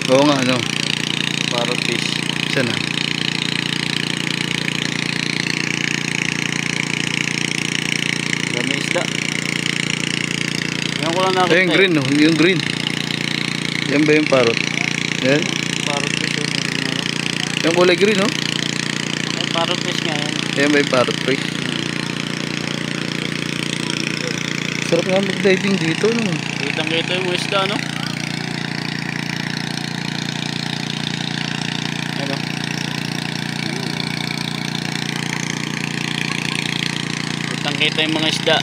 Oo nga, ano. Parrot fish. Saan na? Dami isda. Yan ko lang nakita. Yung green, no? Yung green. Yan ba yung parrot? Yan. Parrot fish. Yung kulay green, no? Ay, parrot fish nga yan. Yan ba yung parrot fish? Sarap nga mag-diving dito, no? Kitang-kita yung isda, no? Ano? Kitang-kita yung mga isda.